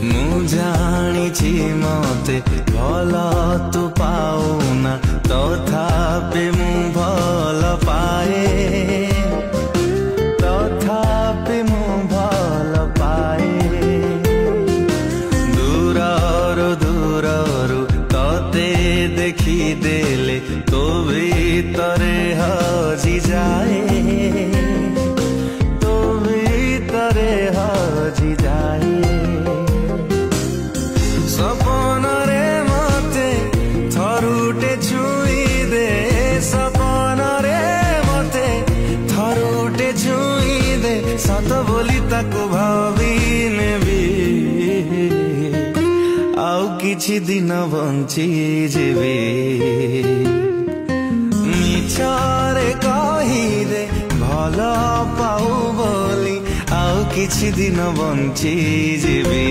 ମୁଁ ଜାଣିଛି ମତେ ଭଲ ତୁ ପାଉନା, ତଥାପି ମୁଁ ଭଲ ପାଏ, ତଥାପି ମୁଁ ଭଲ ପାଏ। ଦୂରରୁ ଦୂରରୁ ତତେ ଦେଖିଦେଲେ ତୋ ଭିତରେ ହଜିଯାଏ, ତୋ ଭିତରେ ହଜିଯାଏ। सपनरे मते थरुटे छुई दे, सपनरे मते थरुटे छुई दे, सत बोली ताको भावी नेबी, आउ किछि दिन बंची जेबी। मिछरे कही दे भल पाऊ बोली, आउ किछि दिन बंची जेबी।